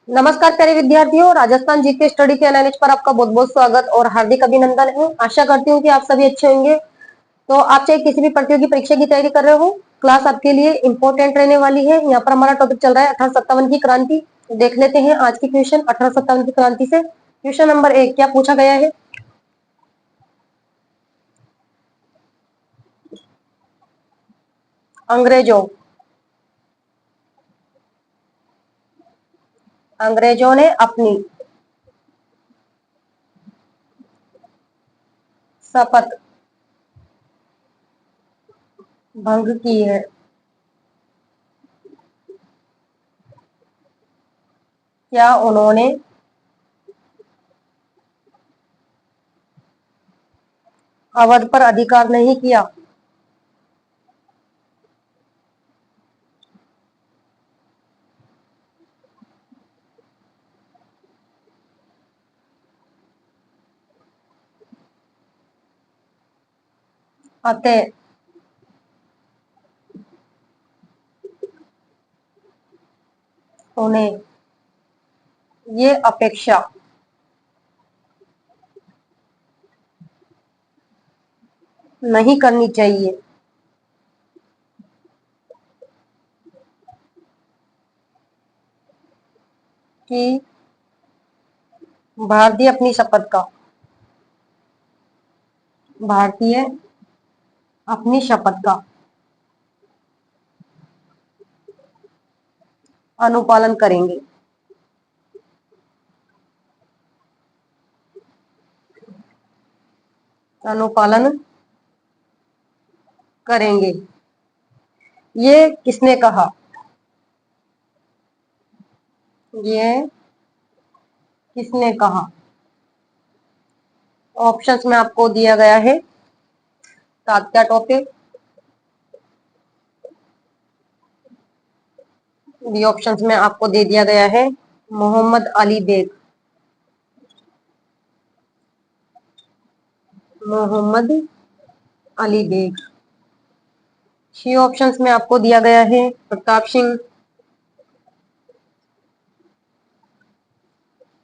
नमस्कार प्यारे विद्यार्थियों, राजस्थान जीके स्टडी चैनल पर आपका बहुत बहुत स्वागत और हार्दिक अभिनंदन है। आशा करती हूँ कि आप सभी अच्छे होंगे। तो आप चाहे किसी भी प्रतियोगी परीक्षा की तैयारी कर रहे हो, क्लास आपके लिए इंपॉर्टेंट रहने वाली है। यहाँ पर हमारा टॉपिक चल रहा है 1857 की क्रांति। देख लेते हैं आज की क्वेश्चन 1857 की क्रांति से। क्वेश्चन नंबर 1 क्या पूछा गया है? अंग्रेजों ने अपनी शपथ भंग की है। क्या उन्होंने अवध पर अधिकार नहीं किया? अतः उन्हें ये अपेक्षा नहीं करनी चाहिए कि भारतीय अपनी शपथ का भारतीय अपनी शपथ का अनुपालन करेंगे। अनुपालन करेंगे। ये किसने कहा? ये किसने कहा? ऑप्शंस में आपको दिया गया है तात्या टोपे, बी ऑप्शंस में आपको दे दिया गया है मोहम्मद अली बेग, मोहम्मद अली बेग। सी ऑप्शंस में आपको दिया गया है प्रताप सिंह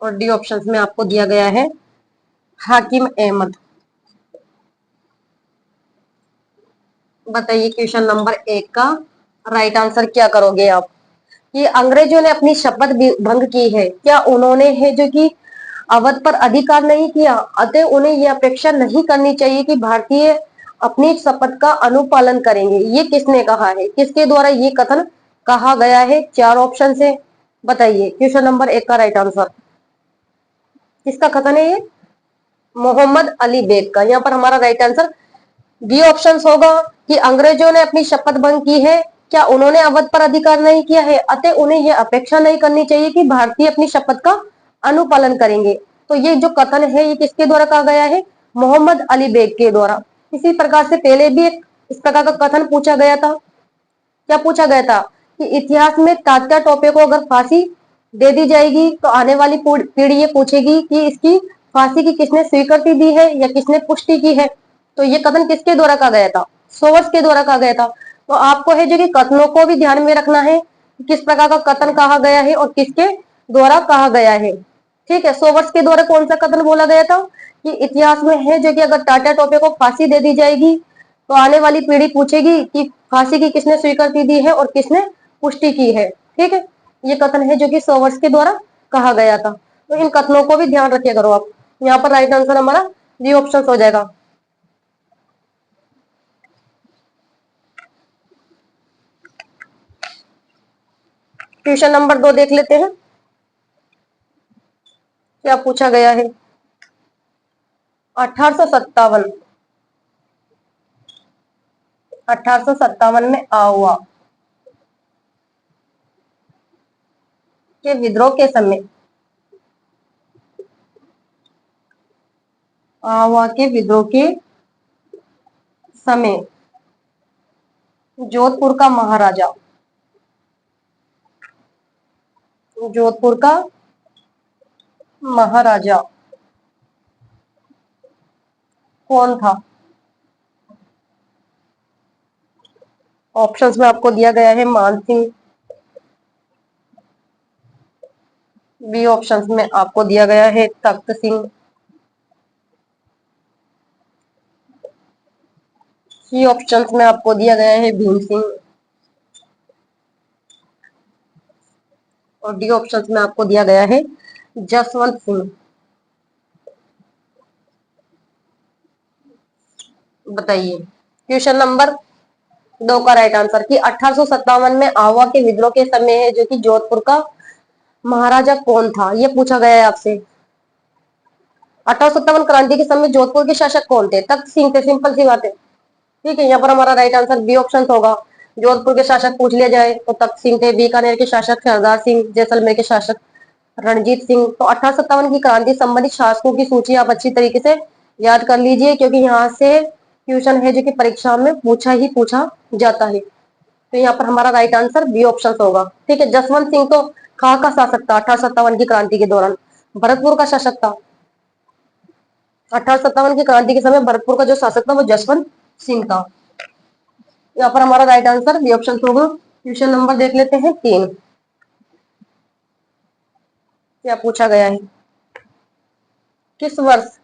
और डी ऑप्शंस में आपको दिया गया है हाकिम अहमद। बताइए क्वेश्चन नंबर 1 का राइट आंसर क्या करोगे आप? कि अंग्रेजों ने अपनी शपथ भंग की है। क्या उन्होंने है जो कि अवध पर अधिकार नहीं किया, अतः उन्हें यह अपेक्षा नहीं करनी चाहिए कि भारतीय अपनी शपथ का अनुपालन करेंगे। ये किसने कहा है? किसके द्वारा ये कथन कहा गया है? 4 ऑप्शन से बताइए क्वेश्चन नंबर 1 का राइट आंसर किसका कथन है? ये मोहम्मद अली बेग का। यहाँ पर हमारा राइट आंसर बी ऑप्शन होगा कि अंग्रेजों ने अपनी शपथ भंग की है। क्या उन्होंने अवध पर अधिकार नहीं किया है, अतः उन्हें यह अपेक्षा नहीं करनी चाहिए कि भारतीय अपनी शपथ का अनुपालन करेंगे। तो ये जो कथन है ये किसके द्वारा कहा गया है? मोहम्मद अली बेग के द्वारा। इसी प्रकार से पहले भी एक इस प्रकार का कथन पूछा गया था। क्या पूछा गया था कि इतिहास में तात्या टोपे को अगर फांसी दे दी जाएगी तो आने वाली पीढ़ी ये पूछेगी कि इसकी फांसी की किसने स्वीकृति दी है या किसने पुष्टि की है। तो ये कथन किसके द्वारा कहा गया था? सोवर्स के द्वारा कहा गया था। तो आपको है जो कि कथनों को भी ध्यान में रखना है, किस प्रकार का कथन कहा गया है और किसके द्वारा कहा गया है। ठीक है, सोवर्स के द्वारा कौन सा कथन बोला गया था कि इतिहास में है जो कि अगर टाटा टोपे को फांसी दे दी जाएगी तो आने वाली पीढ़ी पूछेगी कि फांसी की किसने स्वीकृति दी है और किसने पुष्टि की है। ठीक है, ये कथन है जो कि सोवर्स के द्वारा कहा गया था। तो इन कथनों को भी ध्यान रखिए करो आप। यहाँ पर राइट आंसर हमारा डी ऑप्शन हो जाएगा। क्वेश्चन नंबर 2 देख लेते हैं क्या पूछा गया है। 1857 1857 में आहुआ के विद्रोह के समय आहुआ के विद्रोह के समय जोधपुर का महाराजा जोधपुर का महाराजा कौन था? ऑप्शंस में आपको दिया गया है मान सिंह, बी ऑप्शन में आपको दिया गया है तख्त सिंह। सी ऑप्शन में आपको दिया गया है भीम सिंह। और डी ऑप्शन में आपको दिया गया है जसवंत सिंह। बताइए क्वेश्चन नंबर 2 का राइट आंसर कि 1857 में आवा के विद्रोह के समय है जो कि जोधपुर का महाराजा कौन था, ये पूछा गया है आपसे। 1857 क्रांति के समय जोधपुर के शासक कौन थे? तख्त सिंह थे, सिंपल सी बात है। ठीक है, यहाँ पर हमारा राइट आंसर बी ऑप्शन होगा। जोधपुर के शासक पूछ लिया जाए तो तख्त सिंह थे। बीकानेर के शासक सरदार सिंह, जैसलमेर के शासक रणजीत सिंह। तो 1857 की क्रांति संबंधित शासकों की सूची आप अच्छी तरीके से याद कर लीजिए, क्योंकि यहाँ से क्वेश्चन है जो कि परीक्षा में पूछा जाता है। तो यहाँ पर हमारा राइट आंसर बी ऑप्शन होगा। ठीक है, जसवंत सिंह तो कहाँ का शासक था 1857 की क्रांति के दौरान? भरतपुर का शासक था। 1857 की क्रांति के समय भरतपुर का जो शासक था वो जसवंत सिंह था। यहाँ पर हमारा राइट आंसर बी ऑप्शन होगा। क्वेश्चन नंबर देख लेते हैं 3, क्या पूछा गया है। किस वर्ष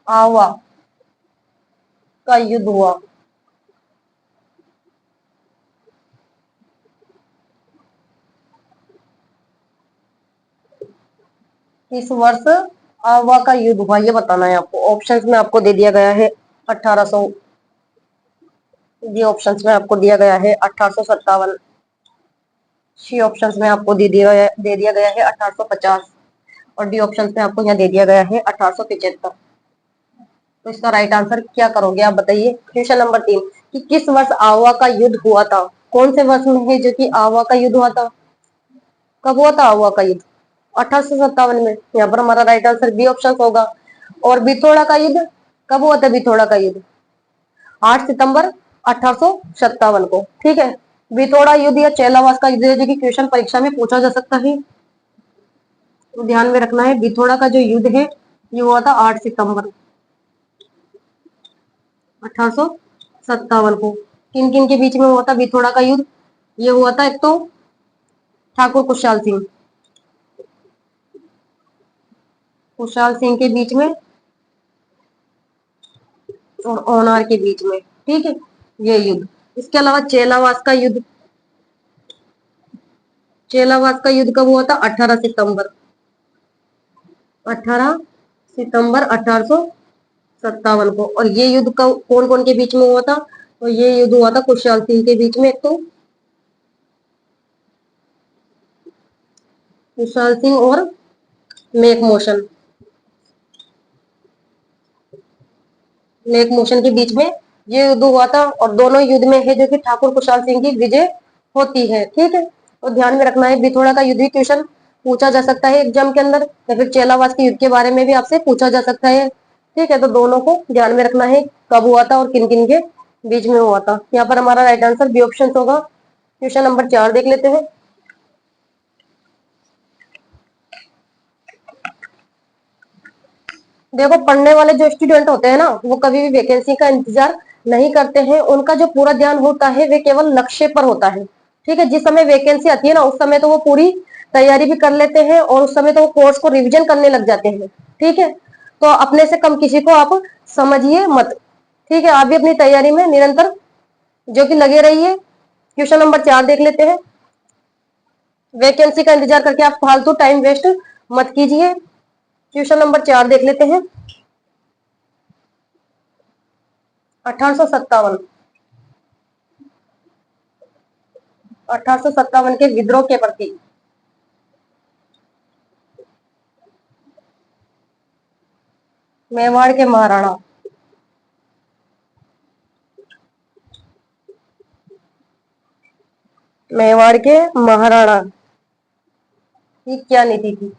आवा का युद्ध हुआ? किस वर्ष आवा का युद्ध हुआ, ये बताना है आपको। ऑप्शंस में आपको दे दिया गया है 1800, ये ऑप्शंस में आपको दिया गया है 1857। सी ऑप्शंस में आपको दे दिया गया है 1850। और डी ऑप्शन में आपको यहाँ दे दिया गया है 1875। तो इसका राइट आंसर क्या करोगे आप बताइए। क्वेश्चन नंबर 3 कि किस वर्ष आवा का युद्ध हुआ था? कौन से वर्ष में है जो कि आवा का युद्ध हुआ था? कब हुआ था आवा का युद्ध? 1857 में। यहाँ पर हमारा राइट आंसर बी ऑप्शन होगा। और बिथोड़ा का युद्ध कब हुआ था? बिथोड़ा का युद्ध 8 सितंबर 1857 को। ठीक है, बिथोड़ा युद्ध या चेलावास का युद्ध जो कि क्वेश्चन परीक्षा में पूछा जा सकता है, तो ध्यान में रखना है। बिथोड़ा का जो युद्ध है ये हुआ था 8 सितंबर 1857 को। किन किन के बीच में हुआ था बिथोड़ा का युद्ध? ये हुआ था एक तो ठाकुर कुशाल सिंह के बीच में और ओनार के बीच में। ठीक है, ये युद्ध। इसके अलावा चेलावास का युद्ध कब हुआ था? 18 सितंबर 1857 को। और ये युद्ध कौन कौन के बीच में हुआ था? तो ये युद्ध हुआ था खुशहाल सिंह के बीच में एक तो, खुशहाल सिंह और मेक मोशन के बीच में ये युद्ध हुआ था। और दोनों युद्ध में है जो कि ठाकुर कुशाल सिंह की विजय होती है। ठीक है, तो ध्यान में रखना है। बिथोड़ा का युद्ध क्वेश्चन पूछा जा सकता है एग्जाम के अंदर, या फिर चेलावास के युद्ध के बारे में भी आपसे पूछा जा सकता है। ठीक है, तो दोनों को ध्यान में रखना है, कब हुआ था और किन किन के बीच में हुआ था। यहाँ पर हमारा राइट आंसर बी ऑप्शन होगा। क्वेश्चन नंबर 4 देख लेते हैं। देखो, पढ़ने वाले जो स्टूडेंट होते हैं ना, वो कभी भी वैकेंसी का इंतजार नहीं करते हैं। उनका जो पूरा ध्यान होता है वे केवल लक्ष्य पर होता है। ठीक है, जिस समय वैकेंसी आती है ना उस समय तो वो पूरी तैयारी भी कर लेते हैं, और उस समय तो वो कोर्स को रिवीजन करने लग जाते हैं। ठीक है, तो अपने से कम किसी को आप समझिए मत। ठीक है, आप भी अपनी तैयारी में निरंतर जो कि लगे रहिए। क्वेश्चन नंबर 4 देख लेते हैं। वैकेंसी का इंतजार करके आप फालतू टाइम वेस्ट मत कीजिए। क्वेश्चन नंबर 4 देख लेते हैं। 1857 1857 के विद्रोह के प्रति मेवाड़ के महाराणा मेवाड़ के महाराणा की क्या नीति थी?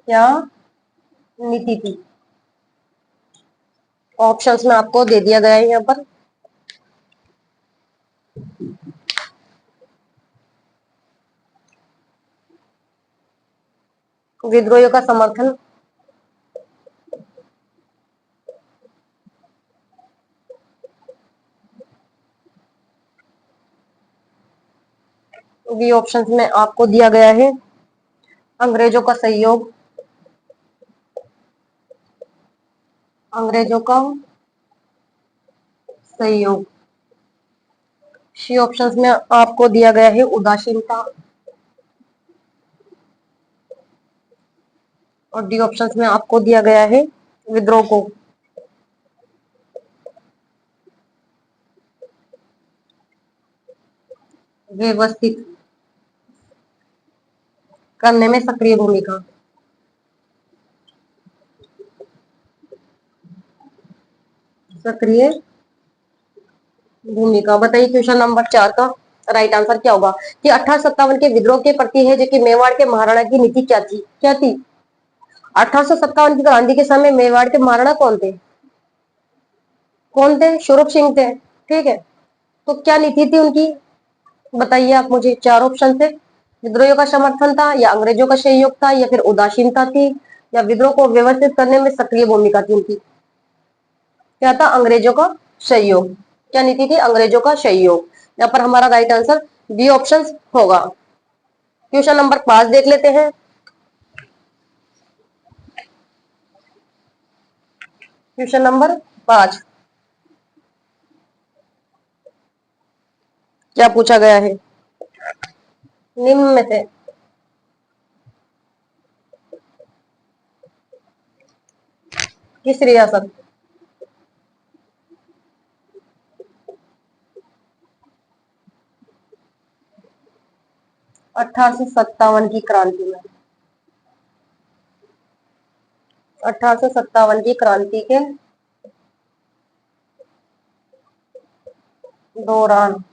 क्या नीति थी? ऑप्शंस में आपको दे दिया गया है यहाँ पर। विद्रोहियों का समर्थन, बी ऑप्शन में आपको दिया गया है अंग्रेजों का सहयोग, अंग्रेजों का सहयोग। सी ऑप्शन में आपको दिया गया है उदासीनता, और डी ऑप्शन में आपको दिया गया है विद्रोह को व्यवस्थित करने में सक्रिय भूमिका। सक्रिय भूमिका। बताइए क्वेश्चन नंबर 4 का राइट आंसर क्या होगा कि 1857 के विद्रोह के प्रति है जो कि मेवाड़ के महाराणा की नीति क्या थी? क्या थी? 1857 की क्रांति के समय मेवाड़ के महाराणा कौन थे? कौन थे? स्वरूप सिंह थे। ठीक है, तो क्या नीति थी उनकी? बताइए आप मुझे। चार ऑप्शन थे। विद्रोह का समर्थन था, या अंग्रेजों का सहयोग था, या फिर उदासीनता थी, या विद्रोह को व्यवस्थित करने में सक्रिय भूमिका थी उनकी। क्या था? अंग्रेजों का सहयोग। क्या नीति थी? अंग्रेजों का सहयोग। यहाँ पर हमारा राइट आंसर बी ऑप्शन होगा। क्वेश्चन नंबर 5 देख लेते हैं। क्वेश्चन नंबर 5 क्या पूछा गया है? निम्न में से किस रियासत 1857 की क्रांति में, 1857 की क्रांति के दौरान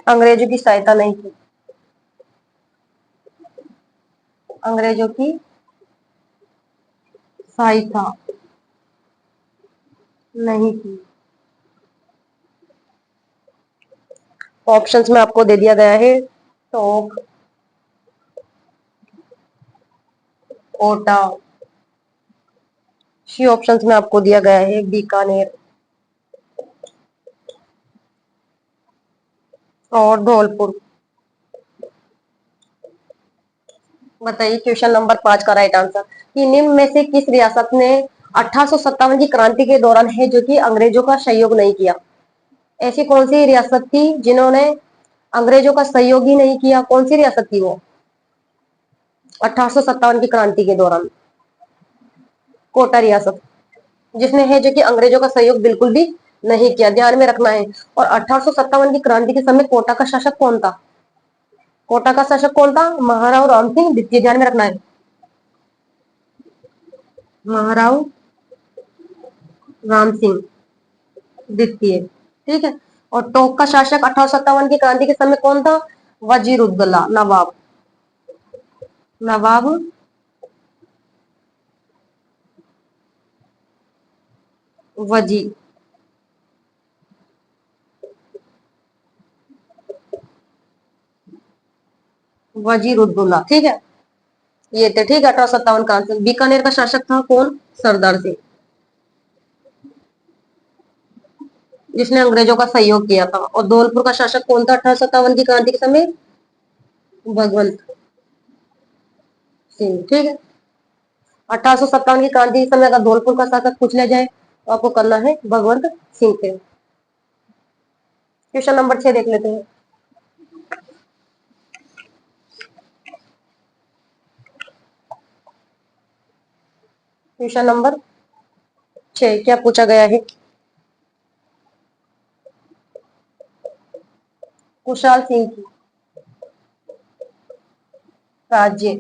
अंग्रेजों की सहायता नहीं की? अंग्रेजों की सहायता नहीं की। ऑप्शंस में आपको दे दिया गया है टोंक, कोटा। सी ऑप्शंस में आपको दिया गया है बीकानेर और धौलपुर। बताइए क्वेश्चन नंबर 5 का राइट आंसर कि निम्न में से किस रियासत ने 1857 की क्रांति के दौरान है जो कि अंग्रेजों का सहयोग नहीं किया? ऐसी कौन सी रियासत थी जिन्होंने अंग्रेजों का सहयोग ही नहीं किया? कौन सी रियासत थी वो 1857 की क्रांति के दौरान? कोटा रियासत, जिसने है जो कि अंग्रेजों का सहयोग बिल्कुल भी नहीं किया। ध्यान में रखना है। और 1857 की क्रांति के समय कोटा का शासक कौन था? कोटा का शासक कौन था? महाराव राम सिंह द्वितीय। ध्यान में रखना है, महाराव राम सिंह द्वितीय। ठीक है। और टोंक का शासक 1857 की क्रांति के समय कौन था? वजीरुद्दौला, नवाब। नवाब वजी वजीरुद्दौला। ठीक है, ये थे। ठीक है, 1857 का आंसर। बीकानेर का शासक था कौन? सरदार सिंह, जिसने अंग्रेजों का सहयोग किया था। और धौलपुर का शासक कौन था 1857 की क्रांति के समय? भगवंत सिंह। ठीक है, 1857 की क्रांति के समय अगर धौलपुर का शासक पूछ लिया जाए तो आपको करना है भगवंत सिंह थे। क्वेश्चन नंबर 6 देख लेते हैं। क्वेश्चन नंबर 6 क्या पूछा गया है? कुशाल सिंह की राज्य,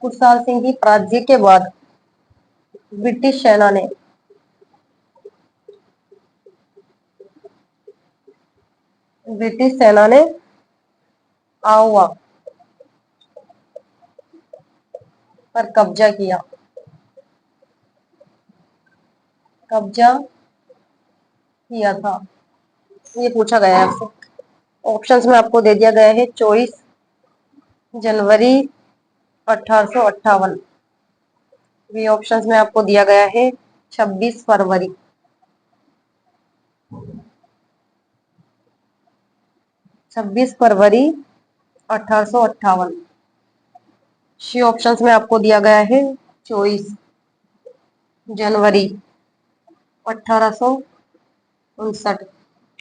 कुशाल सिंह की पराजय के बाद ब्रिटिश सेना ने ब्रिटिश सेना ने आउवा पर कब्जा किया। कब्जा किया था, ये पूछा गया है आपसे। ऑप्शंस में आपको दे दिया गया है 24 जनवरी 1858। बी ऑप्शंस में आपको दिया गया है 26 फरवरी। 26 फरवरी 1858। सी ऑप्शंस में आपको दिया गया है 24 जनवरी 1859।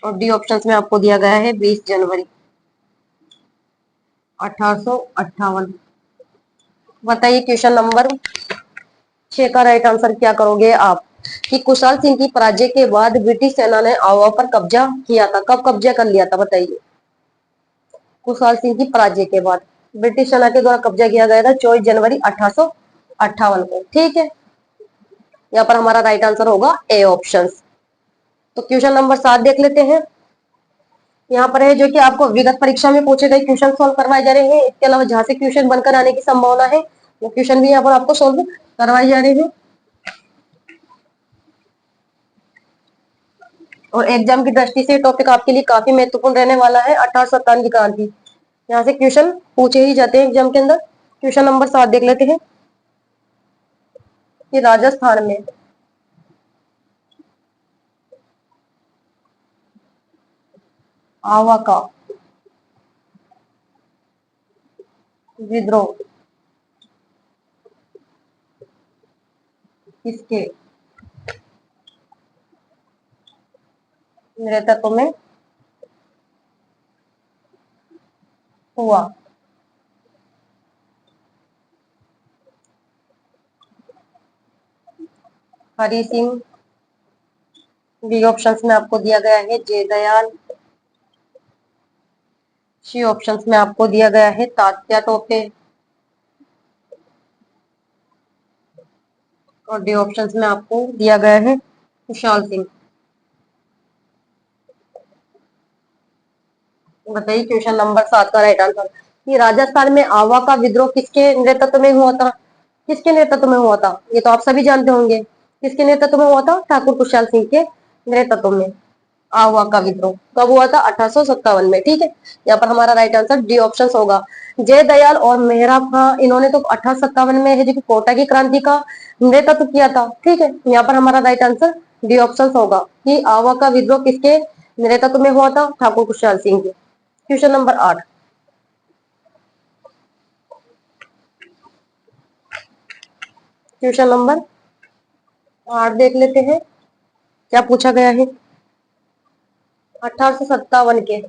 और डी ऑप्शंस में आपको दिया गया है 20 जनवरी 1858। बताइए क्वेश्चन नंबर 6 का राइट आंसर क्या करोगे आप? कि कुशाल सिंह की पराजय के बाद ब्रिटिश सेना ने आवा पर कब्जा किया था। कब कब्जा कर लिया था बताइए? कुशाल सिंह की पराजय के बाद ब्रिटिश सेना के द्वारा कब्जा किया गया था 24 जनवरी 1858 को। ठीक है, यहाँ पर हमारा राइट आंसर होगा ए ऑप्शन। तो क्वेश्चन नंबर 7 देख लेते हैं। यहाँ पर है जो कि आपको विगत परीक्षा में पूछे गए क्वेश्चन सॉल्व करवाए जा रहे हैं। इसके अलावा जहां से क्वेश्चन बनकर आने की संभावना है वो क्वेश्चन भी यहाँ पर आपको सॉल्व करवाए जा रहे हैं। और एग्जाम की दृष्टि से टॉपिक आपके लिए काफी महत्वपूर्ण रहने वाला है। 1857 की क्रांति, यहाँ से क्वेश्चन पूछे ही जाते हैं एग्जाम के अंदर। क्वेश्चन नंबर 7 देख लेते हैं कि राजस्थान में आवा का विद्रोह किसके नेतृत्व में हुआ? हरि सिंह। बी ऑप्शंस में आपको दिया गया है जयदयाल। सी ऑप्शंस में आपको दिया गया है तात्या टोपे। और डी ऑप्शंस में आपको दिया गया है कुशाल सिंह। बताइए क्वेश्चन नंबर 7 का राइट आंसर। कि राजस्थान में आवा का विद्रोह किसके नेतृत्व में हुआ था? किसके नेतृत्व में हुआ था ये तो आप सभी जानते होंगे। किसके नेतृत्व में हुआ था? ठाकुर कुशाल सिंह के नेतृत्व में आवा का विद्रोह कब हुआ था? 1857 में। ठीक है, यहाँ पर हमारा राइट आंसर डी ऑप्शन होगा। जयदयाल और मेहराब खां, इन्होंने तो 1857 में है जो कि कोटा की क्रांति का नेतृत्व किया था। ठीक है, यहाँ पर हमारा राइट आंसर डी ऑप्शन होगा कि आवा का विद्रोह किसके नेतृत्व में हुआ था? ठाकुर कुशाल सिंह के। Question number 8। क्वेश्चन नंबर 8 देख लेते हैं क्या पूछा गया है। 1857 के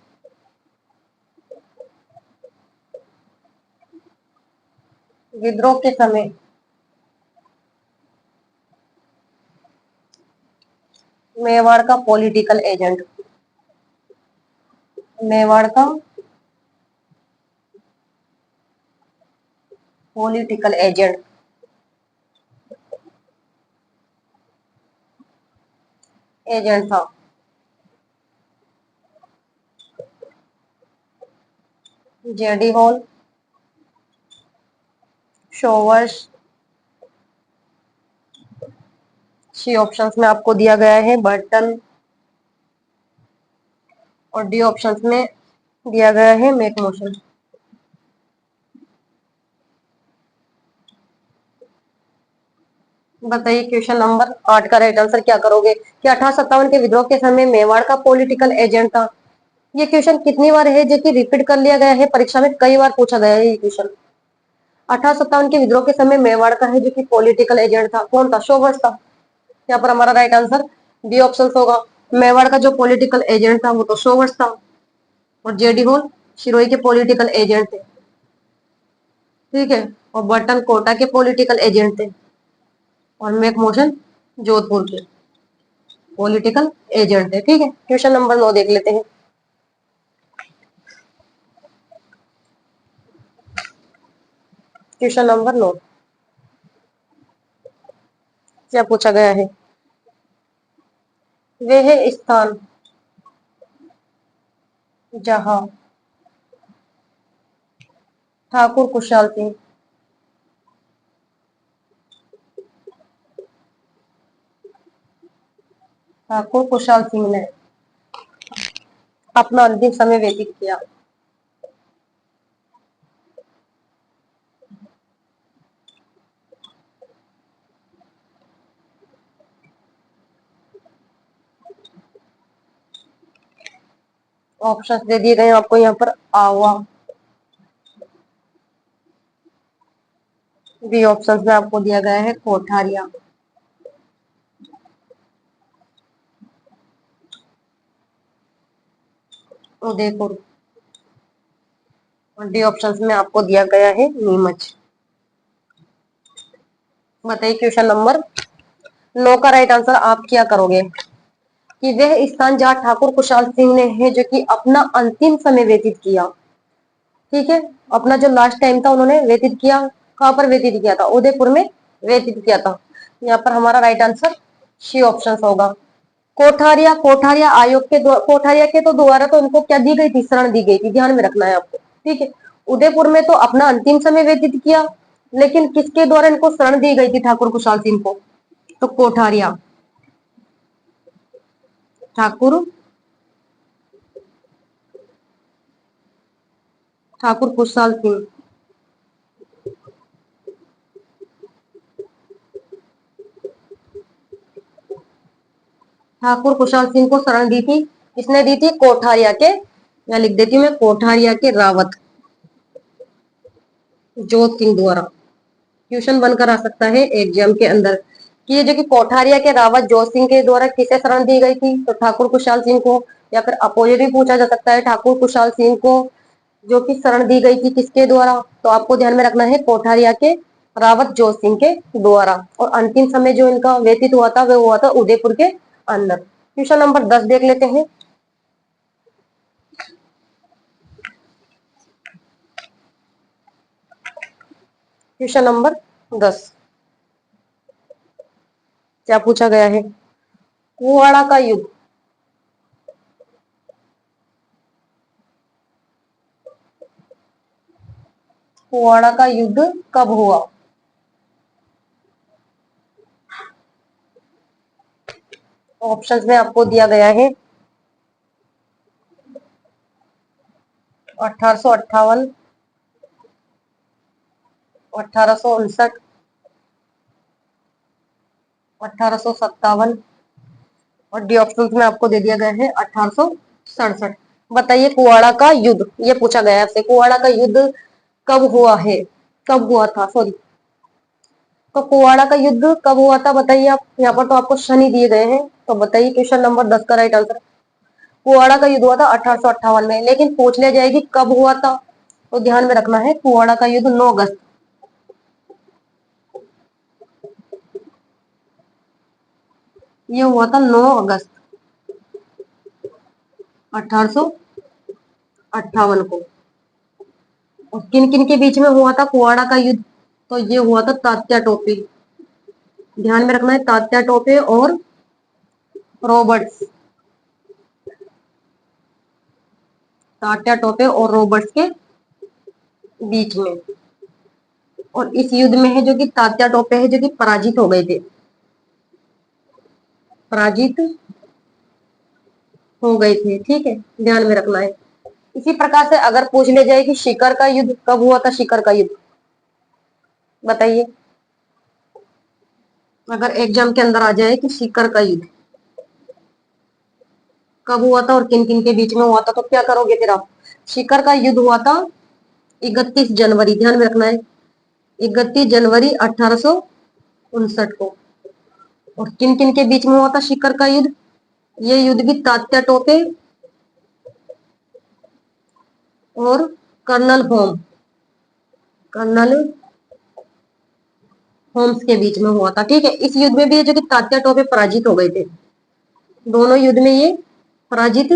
विद्रोह के समय मेवाड़ का पॉलिटिकल एजेंट, मेवाड़ का पॉलिटिकल एजेंट था जेडी हॉल, शोवर्स। सी ऑप्शंस में आपको दिया गया है बर्टन। और डी ऑप्शंस में दिया गया है मैकमोशन। बताइए क्वेश्चन नंबर 8 का राइट आंसर क्या करोगे? कि 1857 के विद्रोह के समय मेवाड़ का पॉलिटिकल एजेंट था। ये क्वेश्चन कितनी बार है जो कि रिपीट कर लिया गया है परीक्षा में, कई बार पूछा गया है ये क्वेश्चन। 1857 के विद्रोह के समय मेवाड़ का है जो कि पॉलिटिकल एजेंट था, कौन था? शोवर्स था। यहाँ पर हमारा राइट आंसर डी ऑप्शन होगा। मेवाड़ का जो पॉलिटिकल एजेंट था वो तो शोवर्स था। और जेडी होल सिरोही के पॉलिटिकल एजेंट थे। ठीक है, और बर्टन कोटा के पॉलिटिकल एजेंट थे। और मैकमोशन जोधपुर के पॉलिटिकल एजेंट थे। ठीक है, क्वेश्चन नंबर 9 देख लेते हैं। क्वेश्चन नंबर 9 क्या पूछा गया है? वह स्थान जहां ठाकुर कुशाल सिंह ठाकुर कुशाल सिंह ने अपना अंतिम समय व्यतीत किया। ऑप्शंस दे दिए गए हैं आपको यहाँ पर, आवा। बी ऑप्शंस में आपको दिया गया है कोठारिया। उदयपुर। और डी ऑप्शंस में आपको दिया गया है नीमच। बताइए क्वेश्चन नंबर 9 का राइट आंसर आप क्या करोगे? कि वह स्थान जहाँ ठाकुर कुशाल सिंह ने है जो कि अपना अंतिम समय व्यतीत किया। ठीक है, अपना जो लास्ट टाइम था उन्होंने व्यतीत किया, कहाँ पर व्यतीत किया था? उदयपुर में व्यतीत किया था। यहाँ पर हमारा राइट आंसर सी ऑप्शन होगा। कोठारिया, कोठारिया आयोग के कोठारिया के तो द्वारा तो उनको क्या दी गई थी? शरण दी गई थी, ध्यान में रखना है आपको। ठीक है, उदयपुर में तो अपना अंतिम समय व्यतीत किया, लेकिन किसके द्वारा इनको शरण दी गई थी ठाकुर कुशाल सिंह को? तो कोठारिया, ठाकुर ठाकुर कुशाल सिंह। ठाकुर कुशाल सिंह को शरण दी थी, किसने दी थी? कोठारिया के, या लिख देती हूँ मैं, कोठारिया के रावत जोत सिंह द्वारा। क्वेश्चन बनकर आ सकता है एग्जाम के अंदर कि ये जो कि कोठारिया के रावत जोत सिंह के द्वारा किसे शरण दी गई थी? तो ठाकुर कुशाल सिंह को। या फिर अपोजिट भी पूछा जा सकता है, ठाकुर कुशाल सिंह को जो कि शरण दी गई थी किसके द्वारा? तो आपको ध्यान में रखना है कोठारिया के रावत जोत सिंह के द्वारा। और अंतिम समय जो इनका व्यतीत हुआ था वह हुआ था उदयपुर के अंदर। क्वेश्चन नंबर 10 देख लेते हैं। क्वेश्चन नंबर 10 क्या पूछा गया है? कुवाड़ा का युद्ध कुवाड़ा का युद्ध कब हुआ? ऑप्शंस में आपको दिया गया है 1858, 1859, 1857 और डी ऑप्शंस में आपको दे दिया गया है 1867। बताइए कुवाड़ा का युद्ध, ये पूछा गया है आपसे, कुवाड़ा का युद्ध कब हुआ है? कब हुआ था, सॉरी। तो कुवाड़ा का युद्ध कब हुआ था बताइए आप। यहाँ पर तो आपको शनि दिए गए हैं, तो बताइए क्वेश्चन नंबर 10 का राइट आंसर। कुवाड़ा का युद्ध हुआ था 1858 में, लेकिन पूछ ले जाएगी कब हुआ था, तो ध्यान में रखना है कुवाड़ा का युद्ध 9 अगस्त। ये हुआ था 9 अगस्त 1858 को। और किन किन के बीच में हुआ था कुवाड़ा का युद्ध? तो ये हुआ था तात्या टोपे, ध्यान में रखना है, तात्या टोपे और रॉबर्ट्स, तात्या टोपे और रॉबर्ट्स के बीच में। और इस युद्ध में है जो कि तात्या टोपे है जो कि पराजित हो गए थे, पराजित हो गए थे। ठीक है, ध्यान में रखना है। इसी प्रकार से अगर पूछ ले जाए कि सीकर का युद्ध कब हुआ था, सीकर का युद्ध बताइए। अगर एग्जाम के अंदर आ जाए कि सीकर का युद्ध कब हुआ था और किन किन के बीच में हुआ था, तो क्या करोगे फिर आप? सीकर का युद्ध हुआ था 31 जनवरी, ध्यान में रखना है, 31 जनवरी 1859 को। और किन किन के बीच में हुआ था सीकर का युद्ध? ये युद्ध भी तात्या टोपे और कर्नल कर्नल होम्स के बीच में हुआ था। ठीक है, इस युद्ध में भी जो कि तात्या टोपे पराजित हो गए थे, दोनों युद्ध में ये पराजित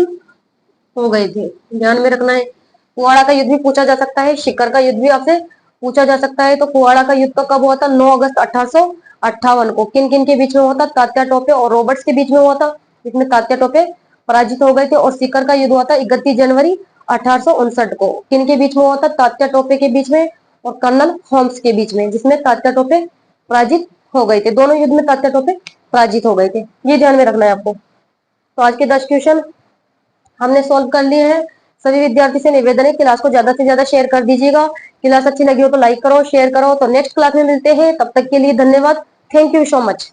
हो गए थे, ध्यान में रखना है। कुवाड़ा का युद्ध भी पूछा जा सकता है, सीकर का युद्ध भी आपसे पूछा जा सकता है। तो कुवाड़ा का युद्ध कब हुआ था? 9 अगस्त 1858 को। किन किन के बीच में हुआ था? तात्या टोपे और रॉबर्ट्स के बीच में हुआ था, जिसमें तात्या टोपे पराजित हो गए थे। और सीकर का युद्ध हुआ था 31 जनवरी 1859 को। किन के बीच में हुआ था? तात्या टोपे के बीच में और कर्नल होम्स के बीच में, जिसमें तात्या टोपे पराजित हो गए थे। दोनों युद्ध में तात्या टोपे पराजित हो गए थे, ये ध्यान में रखना है आपको। तो आज के 10 क्वेश्चन हमने सॉल्व कर लिए हैं। सभी विद्यार्थी से निवेदन है क्लास को ज्यादा से ज्यादा शेयर कर दीजिएगा। क्लास अच्छी लगी हो तो लाइक करो, शेयर करो। तो नेक्स्ट क्लास में मिलते हैं, तब तक के लिए धन्यवाद। Thank you so much.